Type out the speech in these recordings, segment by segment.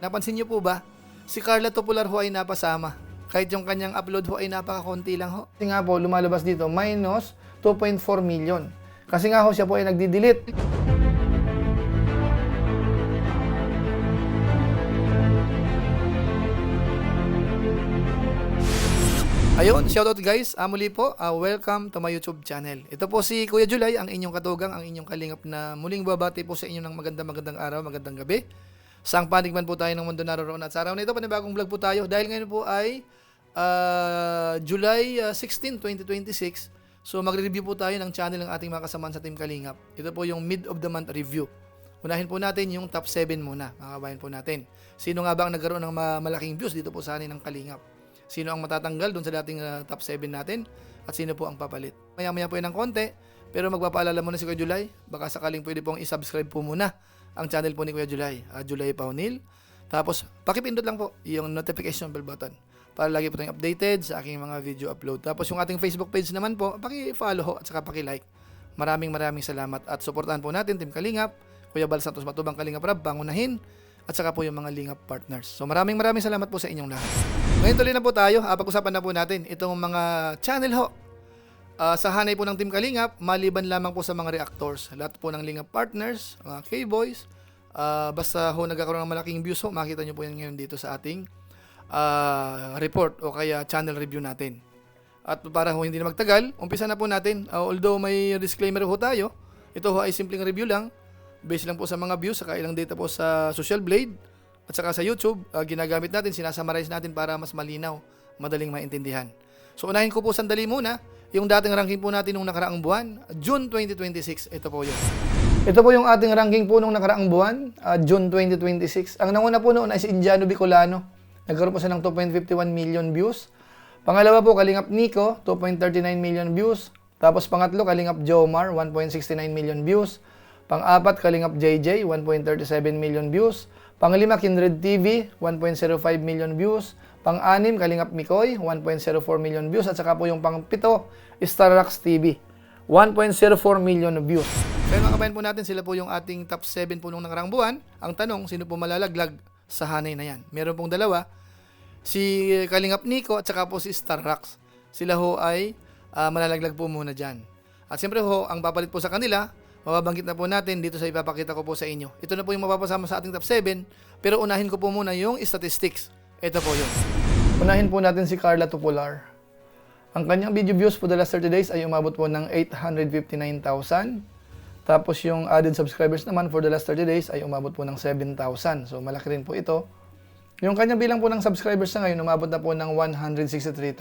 Napansin niyo po ba? Si Carla Topular ho ay napasama. Kahit yung kanyang upload ho ay napakakonti lang ho. Kasi nga po, lumalabas dito, minus 2.4 million. Kasi nga ho, siya po ay nagdi-delete. Ayun, shoutout guys. Muli po, welcome to my YouTube channel. Ito po si Kuya Julay, ang inyong katugang, ang inyong kalingap na muling babati po sa inyo ng magandang araw, magandang gabi. Saang panig man po tayo ng mundo naroon at sa araw na ito, panibagong vlog po tayo. Dahil ngayon po ay July 16, 2026. So magre-review po tayo ng channel ng ating mga kasamahan sa Team Kalingap. Ito po yung mid of the month review. Unahin po natin yung top 7 muna, mga kabayan po natin. Sino nga ba ang nagkaroon ng malaking views dito po sa atin ng Kalingap? Sino ang matatanggal doon sa dating top 7 natin? At sino po ang papalit? Maya-maya po yan ng konti, pero magpapaalala muna si Kuya Julay. Baka sakaling pwede pong isubscribe po muna ang channel po ni Kuya Julay, Julay Paunil. Tapos, pakipindot lang po yung notification bell button para lagi po tayong updated sa aking mga video upload. Tapos yung ating Facebook page naman po, paki-follow ho at saka paki-like. Maraming salamat at suportahan po natin Team Kalingap, Kuya Bal Santos Matubang Kalingap Rab, pangunahin, at saka po yung mga Lingap partners. So maraming salamat po sa inyong lahat. Ngayon tuloy na po tayo, pag-usapan na po natin itong mga channel ho. Sa hanay po ng Team Kalingap, maliban lamang po sa mga reactors, lahat po ng Lingap partners, mga K-Boys, basta ho nagkakaroon ng malaking views ho, makita nyo po yan ngayon dito sa ating report o kaya channel review natin. At para ho hindi na magtagal, umpisa na po natin. Although may disclaimer ho tayo, ito ho ay simpleng review lang, based lang po sa mga views, saka ilang data po sa Social Blade, at saka sa YouTube, ginagamit natin, sinasummarize natin para mas malinaw, madaling maintindihan. So unahin ko po sandali muna, yung dating ranking po natin nung nakaraang buwan, June 2026, ito po yun. Ito po yung ating ranking po nung nakaraang buwan, June 2026. Ang nanguna po noon ay si Indiano Bicolano. Nagkaroon po siya ng 2.51 million views. Pangalawa po, Kalingap Nico, 2.39 million views. Tapos pangatlo, Kalingap Jomar, 1.69 million views. Pang-apat, Kalingap JJ, 1.37 million views. Pang-lima, Kindred TV, 1.05 million views. Pang-anim, Kalingap Mikoy, 1.04 million views. At saka po yung pang-pito, Starrocks TV, 1.04 million views. Kaya mga kabayan po natin, sila po yung ating top 7 po nung nakaraang buwan. Ang tanong, sino po malalaglag sa hanay na yan? Meron pong dalawa, si Kalingap Nico at saka po si Starrocks. Sila ho ay malalaglag po muna dyan. At siyempre ho, ang papalit po sa kanila, mababanggit na po natin dito sa ipapakita ko po sa inyo. Ito na po yung mapapasama sa ating top 7, pero unahin ko po muna yung statistics. Ito po yun. Unahin po natin si Carla Topular. Ang kanyang video views for the last 30 days ay umabot po ng 859,000. Tapos yung added subscribers naman for the last 30 days ay umabot po ng 7,000. So malaki rin po ito. Yung kanyang bilang po ng subscribers na ngayon umabot na po ng 163,000.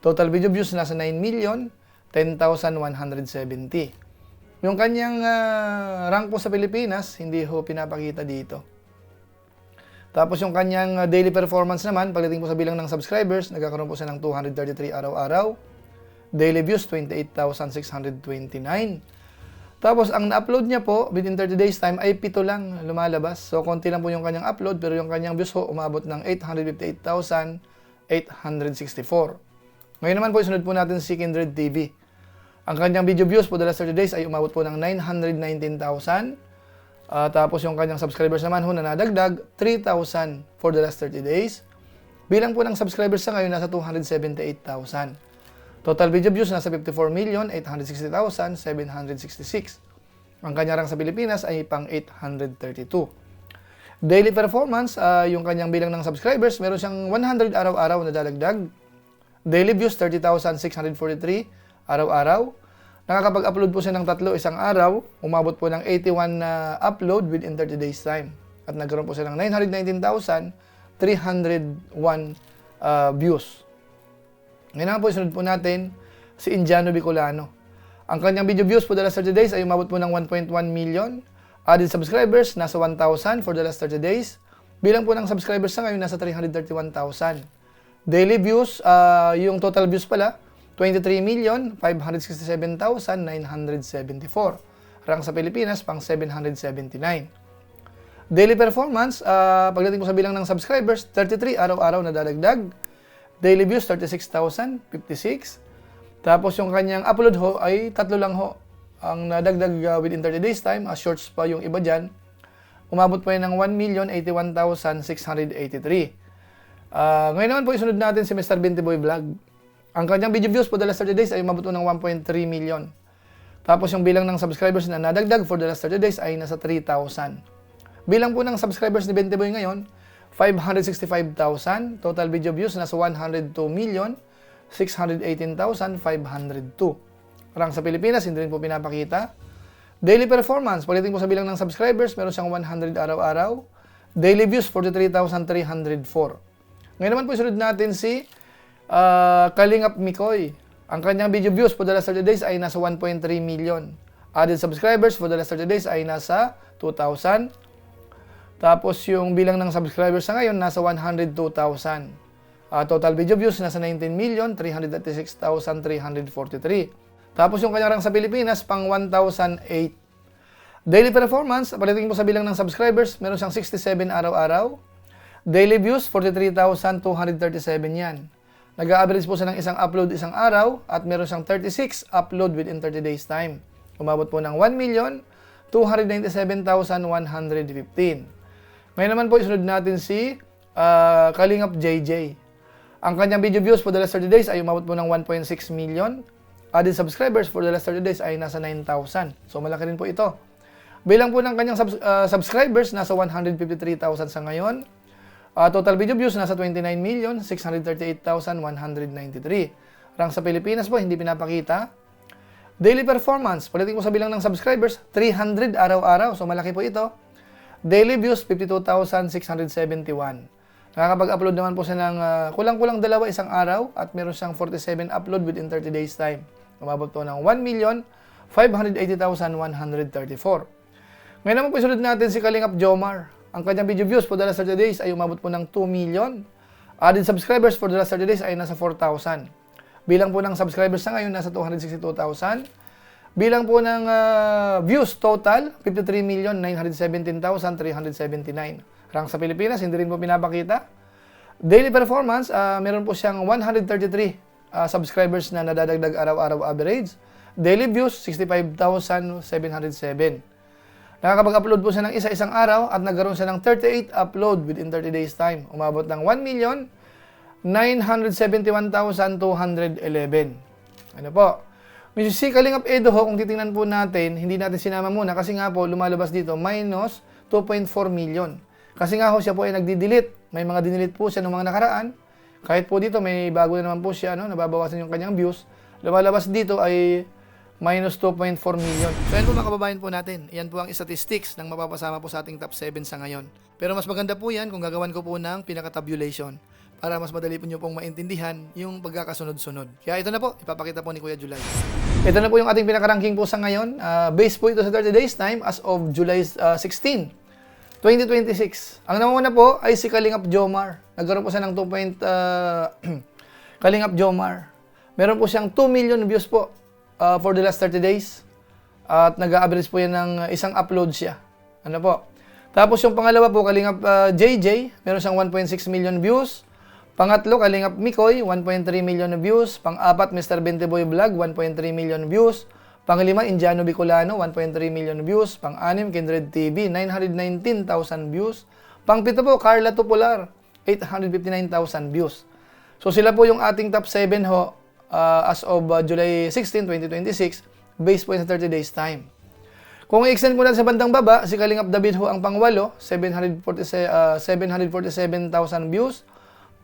Total video views nasa 9,010,170. Yung kanyang rank po sa Pilipinas, hindi ho pinapakita dito. Tapos yung kanyang daily performance naman, pagdating po sa bilang ng subscribers, nagkakaroon po siya ng 233 araw-araw. Daily views, 28,629. Tapos ang na-upload niya po, within 30 days time, ay 7 lang lumalabas. So konti lang po yung kanyang upload, pero yung kanyang views ho, umabot ng 858,864. Ngayon naman po, isunod po natin si Kindred TV. Ang kanyang video views for the last 30 days ay umabot po ng 919,000. Tapos yung kanyang subscribers naman ho na nadagdag, 3,000 for the last 30 days. Bilang po ng subscribers sa ngayon, nasa 278,000. Total video views nasa 54,860,766. Ang kanyang rank sa Pilipinas ay pang 832. Daily performance, yung kanyang bilang ng subscribers, meron siyang 100 araw-araw na dadagdag. Daily views, 30,643 araw-araw. Nakakapag-upload po siya ng 3 isang araw. Umabot po ng 81 na upload within 30 days time. At nagkaroon po siya ng 919,301 views. Ngayon naman po, isunod po natin si Indiano Bicolano. Ang kanyang video views for the last 30 days ay umabot po ng 1.1 million. Added subscribers, nasa 1,000 for the last 30 days. Bilang po ng subscribers sa ngayon, nasa 331,000. Daily views, yung total views pala, 23,567,974. Rank sa Pilipinas, pang 779. Daily performance, pagdating po sa bilang ng subscribers, 33 araw-araw na dadagdag. Daily views, 36,056. Tapos yung kanyang upload ho ay 3 lang ho. Ang nadagdag within 30 days time, shorts pa yung iba dyan. Umabot po yan ng 1,081,683. Ngayon naman po isunod natin si Mr. Bintiboy Vlog. Ang kanyang video views for the last 30 days ay umabot po ng 1.3 million. Tapos yung bilang ng subscribers na nadagdag for the last 30 days ay nasa 3,000. Bilang po ng subscribers ni Bintiboy ngayon, 565,000. Total video views nasa 102,618,502. Rang sa Pilipinas, hindi rin po pinapakita. Daily performance, pagdating po sa bilang ng subscribers, meron siyang 100 araw-araw. Daily views, 43,304. Ngayon naman po isunod natin si Kalingap Mikoy. Ang kanyang video views for the last 30 days ay nasa 1.3 million. Added subscribers for the last 30 days ay nasa 2,000. Tapos yung bilang ng subscribers sa ngayon, nasa 102,000. Total video views, nasa 19,336,343. Tapos yung kanyang rank sa Pilipinas, pang 1,008. Daily performance, pagdating po sa bilang ng subscribers, meron siyang 67 araw-araw. Daily views, 43,237 yan. Nag-a-average po siya ng isang upload isang araw at meron siyang 36 upload within 30 days time. Umabot po ng 1,297,115. Ngayon naman po isunod natin si Kalingap JJ. Ang kanyang video views for the last 30 days ay umabot po ng 1.6 million. Added subscribers for the last 30 days ay nasa 9,000. So malaki rin po ito. Bilang po ng kanyang subscribers, nasa 153,000 sa ngayon. Total video views, nasa 29,638,193. Rank sa Pilipinas po, hindi pinapakita. Daily performance, pagdating po sa bilang ng subscribers, 300 araw-araw. So malaki po ito. Daily views, 52,671. Nakakapag-upload naman po siya ng kulang-kulang dalawa isang araw at meron siyang 47 upload within 30 days time. Umabot po ng 1,580,134. Ngayon naman po isunod natin si Kalingap Jomar. Ang kanyang video views for the last 30 days ay umabot po ng 2 million. Added subscribers for the last 30 days ay nasa 4,000. Bilang po ng subscribers sa ngayon, nasa 262,000. Bilang po ng views total, 53,917,379. Rank sa Pilipinas, hindi rin po pinapakita. Daily performance, meron po siyang 133 subscribers na nadadagdag araw-araw average. Daily views, 65,707. Nakakapag-upload po siya ng isa-isang araw at nagkaroon siya ng 38 upload within 30 days time. Umabot ng 1,971,211. Ano po? Si Kalingap Edo ho, kung titingnan po natin, hindi natin sinama muna kasi nga po lumalabas dito minus 2.4 million. Kasi nga ho siya po ay nagdi-delete. May mga dinelete po siya ng mga nakaraan. Kahit po dito may bago na naman po siya, nababawasan yung kanyang views. Lumalabas dito ay minus 2.4 million. So yan po mga kababayan po natin. Yan po ang statistics ng mapapasama po sa ating top 7 sa ngayon. Pero mas maganda po yan kung gagawan ko po ng pinaka-tabulation para mas madali po nyo pong maintindihan yung pagkakasunod-sunod. Kaya ito na po, ipapakita po ni Kuya July. Ito na po yung ating pinaka-ranking po sa ngayon. Based po ito sa 30 days time as of July 16, 2026. Ang namuna po ay si Kalingap Jomar. Nagkaroon po siya ng Kalingap Jomar. Meron po siyang 2 million views po for the last 30 days. At nag-average po yan ng isang upload siya. Ano po? Tapos yung pangalawa po, Kalingap JJ. Meron siyang 1.6 million views. Pangatlo, Kalingap Mikoy, 1.3 million views. Pang-apat, Mr. Bintiboy Vlog, 1.3 million views. Pang-lima, Indiano Bicolano, 1.3 million views. Pang-anim, Kindred TV, 919,000 views. Pang-pito po, Carla Tupular, 859,000 views. So sila po yung ating top 7 ho as of July 16, 2026, based po sa 30 days time. Kung i-extend po natin sa bandang baba, si Kalingap David ho ang pang-walo, 747,000 views.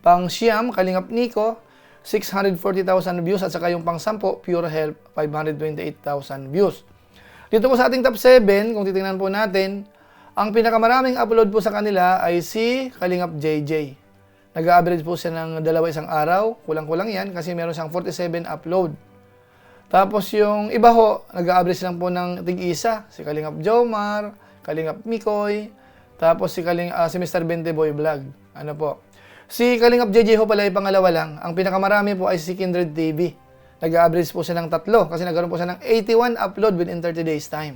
Pang-siyam, Kalingap Nico, 640,000 views. At saka yung pang-sampo, Pure Health, 528,000 views. Dito po sa ating top 7, kung titingnan po natin, ang pinakamaraming upload po sa kanila ay si Kalingap JJ. Nag-average po siya ng dalawa isang araw. Kulang-kulang yan kasi meron siyang 47 upload. Tapos yung iba ho, nag-average lang po ng tig-isa. Si Kalingap Jomar, Kalingap Mikoy, tapos si Mr. Bintiboy Vlog. Ano po? Si Kalingap JJ ho pala ay pangalawa lang. Ang pinakamarami po ay si Kindred TV. Nag-average po siya ng 3 kasi nagkaroon po siya ng 81 upload within 30 days time.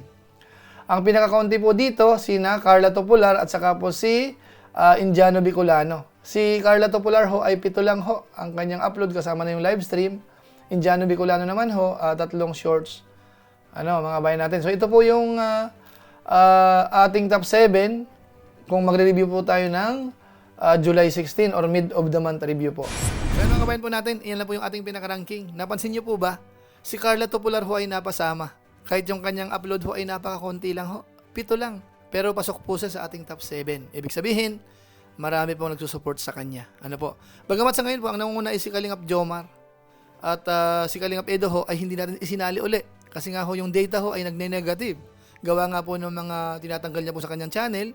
Ang pinakakaunti po dito, sina Carla Tupular at saka po si Indiano Bicolano. Si Carla Tupular ho ay 7 lang ho ang kanyang upload kasama na yung live stream. Indiano Bicolano naman ho, 3 shorts. Mga bayan natin. So ito po yung ating top 7 kung magre-review po tayo ng July 16 or mid of the month review po. Kaya mga kabayan po natin, iyan lang po yung ating pinaka-ranking. Napansin niyo po ba? Si Carla Topular ho ay napasama. Kahit yung kanyang upload ho ay napakakunti lang ho. 7 lang. Pero pasok po siya sa ating top 7. Ibig sabihin, marami po nagsusupport sa kanya. Ano po? Bagamat sa ngayon po, ang nangunguna ay si Kalingap Jomar. At si Kalingap Edo ho ay hindi natin isinali uli. Kasi nga ho yung data ho ay nagne-negative. Gawa nga po ng mga tinatanggal niya po sa kanyang channel.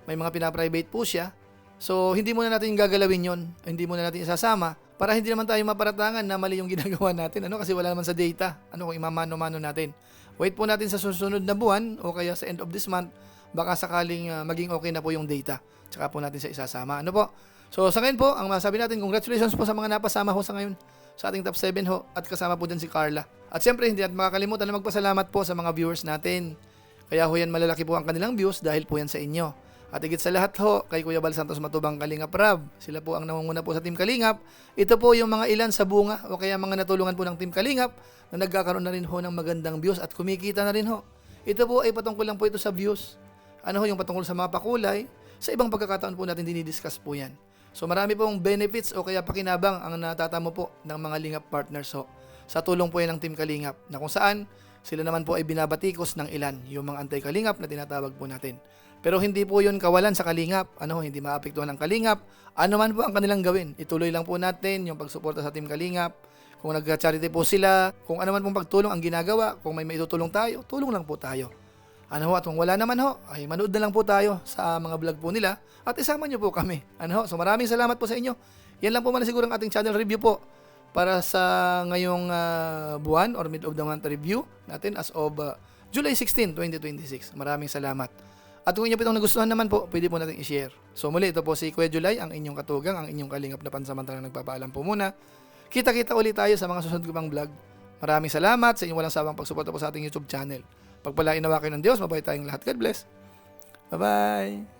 May mga pinaprivate po siya. So, hindi muna natin gagalawin yon, hindi muna natin isasama para hindi naman tayo maparatangan na mali yung ginagawa natin, kasi wala naman sa data, kung imamano-mano natin. Wait po natin sa susunod na buwan o kaya sa end of this month, baka sakaling maging okay na po yung data. Tsaka po natin sa isasama. So, sa ngayon po, ang masabi natin, congratulations po sa mga napasama ho sa ngayon sa ating top 7 ho at kasama po dyan si Carla. At siyempre, hindi natin makakalimutan na magpasalamat po sa mga viewers natin. Kaya ho yan, malalaki po ang kanilang views dahil po yan sa inyo. At higit sa lahat ho, kay Kuya Bal Santos Matubang Kalingap Rab. Sila po ang nangunguna po sa Team Kalingap. Ito po yung mga ilan sa bunga o kaya mga natulungan po ng Team Kalingap na nagkakaroon na rin ho ng magandang views at kumikita na rin ho. Ito po ay patungkol lang po ito sa views. Yung patungkol sa mga pakulay. Sa ibang pagkakataon po natin dinidiscuss po yan. So marami pong benefits o kaya pakinabang ang natatamo po ng mga Lingap partners ho. Sa tulong po yan ng Team Kalingap na kung saan sila naman po ay binabatikos ng ilan, yung mga anti-Kalingap na tinatawag po natin. Pero hindi po yun kawalan sa Kalingap. Hindi maapektuhan ng Kalingap. Ano man po ang kanilang gawin. Ituloy lang po natin yung pagsuporta sa Team Kalingap. Kung nag-charity po sila, kung ano man pong pagtulong ang ginagawa, kung may maitutulong tayo, tulong lang po tayo. At kung wala naman ay manood na lang po tayo sa mga vlog po nila at isama nyo po kami. So maraming salamat po sa inyo. Yan lang po man siguro ang ating channel review po para sa ngayong buwan or mid of the month review natin as of July 16, 2026. Maraming salamat. At kung inyo po itong nagustuhan naman po, pwede po natin i-share. So muli, ito po si Kuya July, ang inyong katugang, ang inyong kalingap na pansamantalang nagpapaalam po muna. Kita-kita ulit tayo sa mga susunod ko pang vlog. Maraming salamat sa inyong walang sawang pagsuporta po sa ating YouTube channel. Pagpalain nawa kayo ng Diyos, mabuhay tayong lahat. God bless. Bye-bye.